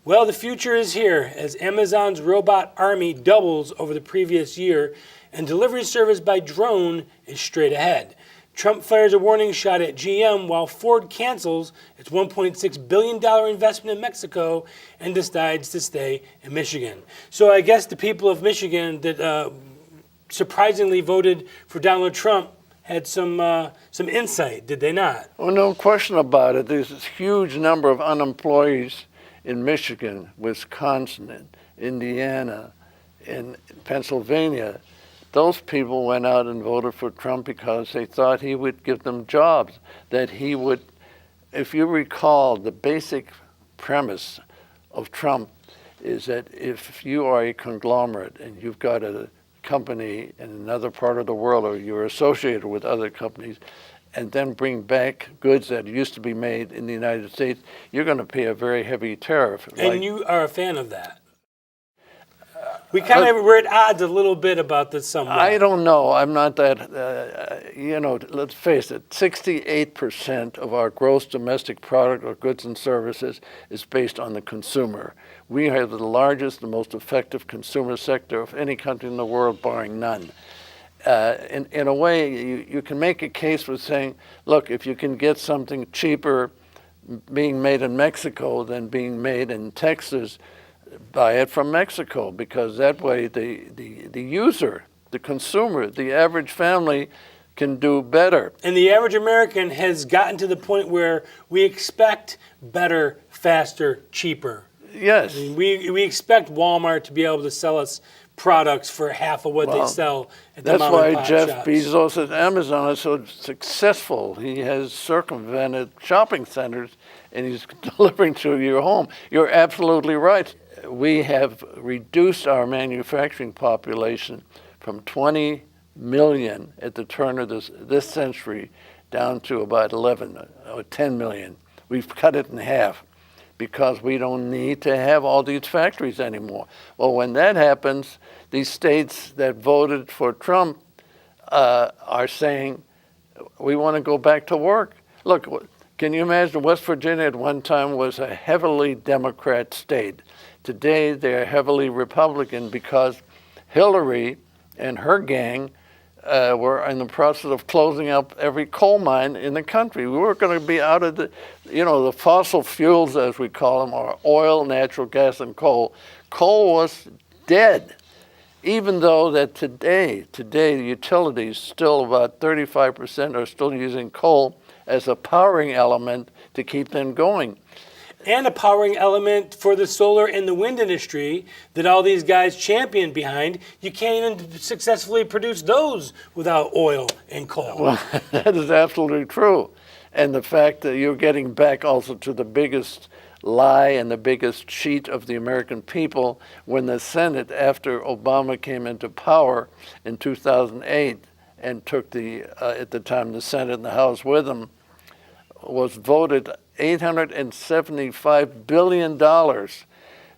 Well, the future is here as Amazon's robot army doubles over the previous year and delivery service by drone is straight ahead. Trump fires a warning shot at GM while Ford cancels its $1.6 billion investment in Mexico and decides to stay in Michigan. So I guess the people of Michigan that surprisingly voted for Donald Trump had some insight, did they not? Well, no question about it. There's this huge number of unemployed in Michigan, Wisconsin, Indiana, in Pennsylvania. Those people went out and voted for Trump because they thought he would give them jobs, that he would, if you recall, the basic premise of Trump is that if you are a conglomerate and you've got a company in another part of the world or you're associated with other companies and then bring back goods that used to be made in the United States, you're going to pay a very heavy tariff. And you are a fan of that. We're at odds a little bit about this somewhat. I don't know. I'm not that, let's face it, 68% of our gross domestic product or goods and services is based on the consumer. We have the largest, the most effective consumer sector of any country in the world, barring none. In a way, you can make a case for saying, look, if you can get something cheaper being made in Mexico than being made in Texas, buy it from Mexico, because that way the user, the consumer, the average family can do better. And the average American has gotten to the point where we expect better, faster, cheaper. Yes. I mean, we expect Walmart to be able to sell us products for half of what they sell at the mom and pop shops. That's why Jeff Bezos at Amazon is so successful. He has circumvented shopping centers and he's delivering to your home. You're absolutely right. We have reduced our manufacturing population from 20 million at the turn of this century down to about 11 or 10 million. We've cut it in half because we don't need to have all these factories anymore. Well, when that happens, these states that voted for Trump are saying, we want to go back to work. Look, can you imagine West Virginia at one time was a heavily Democrat state. Today, they're heavily Republican because Hillary and her gang were in the process of closing up every coal mine in the country. We were going to be out of the fossil fuels, as we call them, are oil, natural gas, and coal. Coal was dead, even though that today the utilities, still about 35% are still using coal as a powering element to keep them going. And a powering element for the solar and the wind industry that all these guys champion behind. You can't even successfully produce those without oil and coal. Well, that is absolutely true. And the fact that you're getting back also to the biggest lie and the biggest cheat of the American people when the Senate, after Obama came into power in 2008 and took at the time, the Senate and the House with him, was voted $875 billion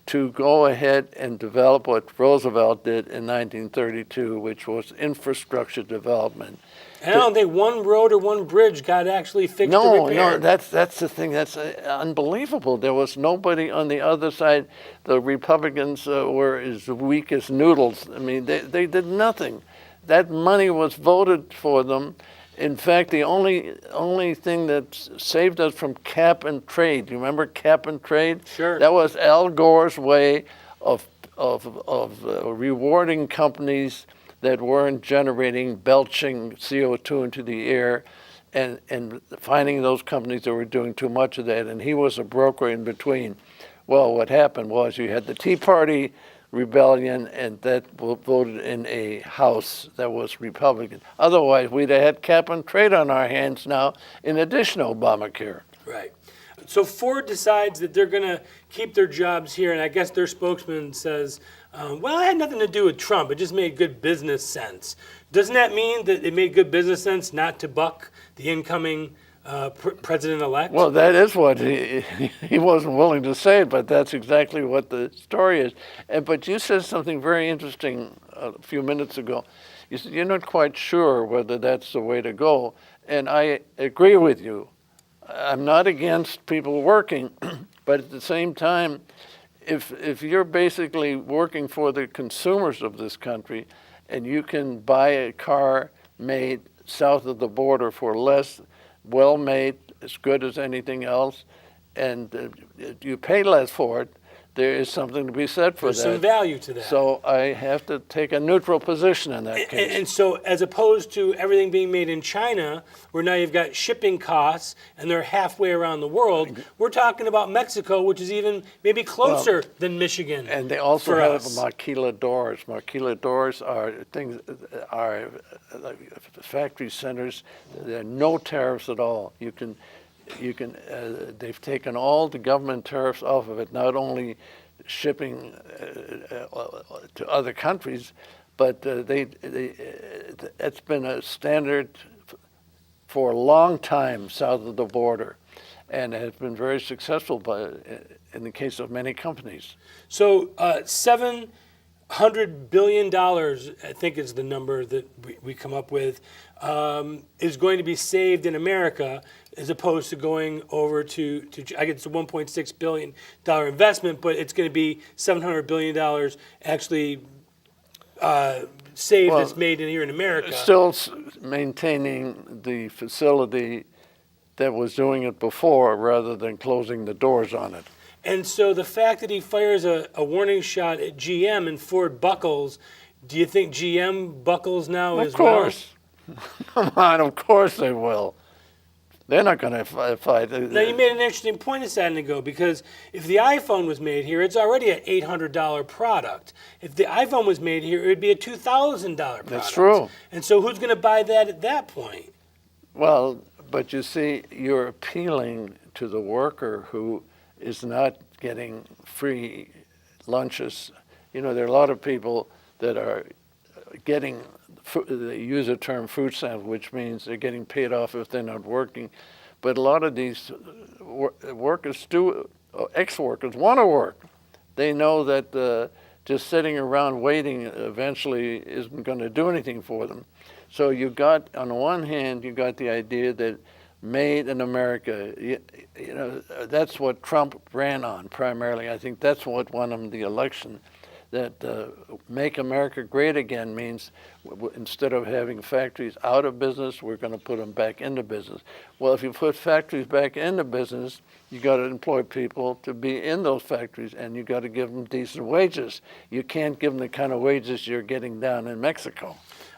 to go ahead and develop what Roosevelt did in 1932, which was infrastructure development. And I don't think one road or one bridge got actually fixed or repaired. No, that's the thing. That's unbelievable. There was nobody on the other side. The Republicans were as weak as noodles. I mean, they did nothing. That money was voted for them. In fact, the only thing that saved us from cap and trade, do you remember cap and trade? Sure. That was Al Gore's way of rewarding companies that weren't generating, belching CO2 into the air, and finding those companies that were doing too much of that, and he was a broker in between. Well, what happened was you had the Tea Party rebellion, and that voted in a House that was Republican. Otherwise, we'd have had cap and trade on our hands now, in addition to Obamacare. Right. So Ford decides that they're going to keep their jobs here, and I guess their spokesman says, well, it had nothing to do with Trump. It just made good business sense. Doesn't that mean that it made good business sense not to buck the incoming president-elect? Well, that is what he wasn't willing to say it, but that's exactly what the story is. But you said something very interesting a few minutes ago. You said you're not quite sure whether that's the way to go, and I agree with you. I'm not against people working, but at the same time, if you're basically working for the consumers of this country, and you can buy a car made south of the border for less, well made, as good as anything else, and you pay less for it, there is something to be said for There's that. some value to that. So I have to take a neutral position in that case. And so, as opposed to everything being made in China, where now you've got shipping costs and they're halfway around the world, we're talking about Mexico, which is even maybe closer than Michigan. And they also for have us. maquiladoras. Maquiladoras are things, are factory centers. There are no tariffs at all. They've taken all the government tariffs off of it, not only shipping to other countries, but it's been a standard for a long time south of the border, and has been very successful in the case of many companies. So, $700 billion, I think is the number that we come up with, is going to be saved in America, as opposed to going over to I guess it's a $1.6 billion investment, but it's going to be $700 billion actually saved that's made in here in America. Still maintaining the facility that was doing it before, rather than closing the doors on it. And so the fact that he fires a warning shot at GM and Ford buckles, do you think GM buckles now as well? Of course. Come on, of course they will. They're not going to fight. Now, you made an interesting point a second ago, because if the iPhone was made here, it's already an $800 product. If the iPhone was made here, it would be a $2,000 product. That's true. And so who's going to buy that at that point? Well, but you see, you're appealing to the worker who is not getting free lunches. You know, there are a lot of people that are getting, they use the term food stamp, which means they're getting paid off if they're not working. But a lot of these workers ex-workers want to work. They know that just sitting around waiting eventually isn't going to do anything for them. So you got, on the one hand, you got the idea that made in America, you know, that's what Trump ran on primarily. I think that's what won him the election. That make America great again means instead of having factories out of business, we're going to put them back into business. Well, if you put factories back into business, you got to employ people to be in those factories, and you got to give them decent wages. You can't give them the kind of wages you're getting down in Mexico.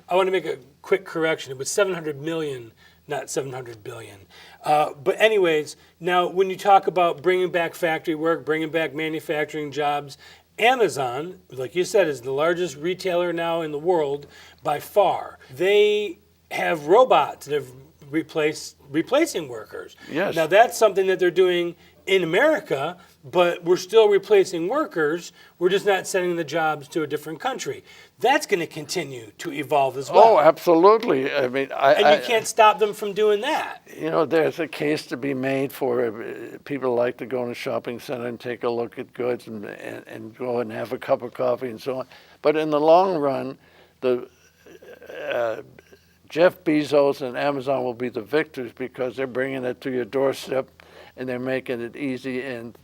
I want to make a quick correction. It was 700 million, not 700 billion. But anyways, now when you talk about bringing back factory work, bringing back manufacturing jobs, Amazon, like you said, is the largest retailer now in the world by far. They have robots that have replacing workers. Yes. Now that's something that they're doing in America, but we're still replacing workers. We're just not sending the jobs to a different country. That's going to continue to evolve as well. Oh, absolutely. I mean, and you can't stop them from doing that. You know, there's a case to be made for people like to go in a shopping center and take a look at goods and go and have a cup of coffee and so on. But in the long run, Jeff Bezos and Amazon will be the victors, because they're bringing it to your doorstep and they're making it easy, and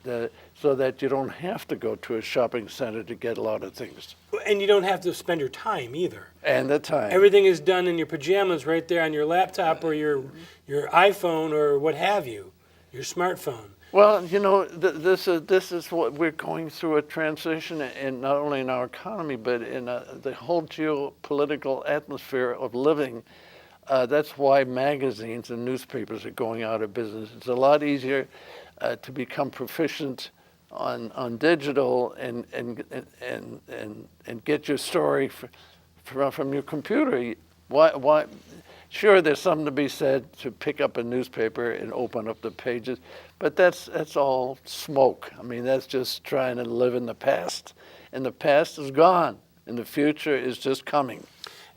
so that you don't have to go to a shopping center to get a lot of things. And you don't have to spend your time either. And the time. Everything is done in your pajamas right there on your laptop or your iPhone or what have you, your smartphone. Well, you know, this is what we're going through, a transition in not only in our economy, but in the whole geopolitical atmosphere of living. That's why magazines and newspapers are going out of business. It's a lot easier to become proficient on digital and get your story from your computer. Why? Sure, there's something to be said to pick up a newspaper and open up the pages, but that's all smoke. I mean, that's just trying to live in the past. And the past is gone, and the future is just coming.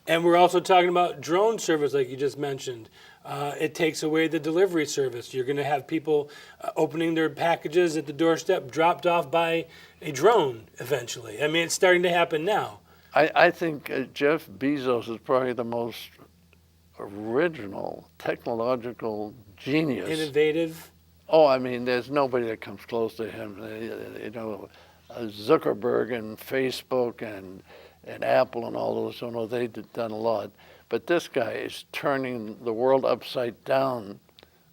And we're also talking about drone service, like you just mentioned. It takes away the delivery service. You're going to have people opening their packages at the doorstep, dropped off by a drone eventually. I mean, it's starting to happen now. I think Jeff Bezos is probably the most original technological genius. Innovative. Oh, I mean, there's nobody that comes close to him. You know, Zuckerberg and Facebook and Apple and all those, you know, they've done a lot. But this guy is turning the world upside down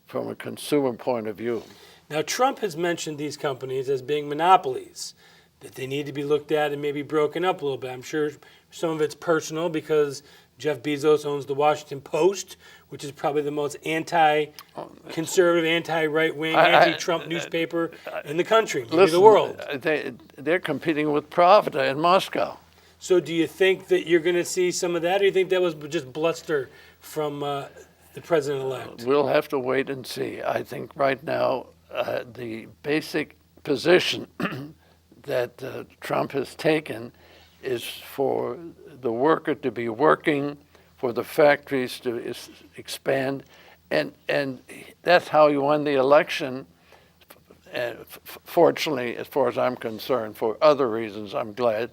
from a consumer point of view. Now, Trump has mentioned these companies as being monopolies, that they need to be looked at and maybe broken up a little bit. I'm sure some of it's personal because Jeff Bezos owns the Washington Post, which is probably the most anti-conservative, anti-right-wing, anti-Trump newspaper in the country, maybe the world. They're competing with Pravda in Moscow. So do you think that you're going to see some of that, or do you think that was just bluster from the president-elect? We'll have to wait and see. I think right now the basic position that Trump has taken is for the worker to be working, for the factories to expand, and that's how he won the election. And fortunately, as far as I'm concerned, for other reasons, I'm glad,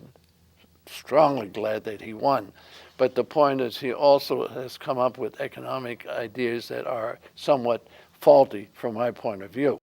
strongly glad that he won. But the point is, he also has come up with economic ideas that are somewhat faulty from my point of view.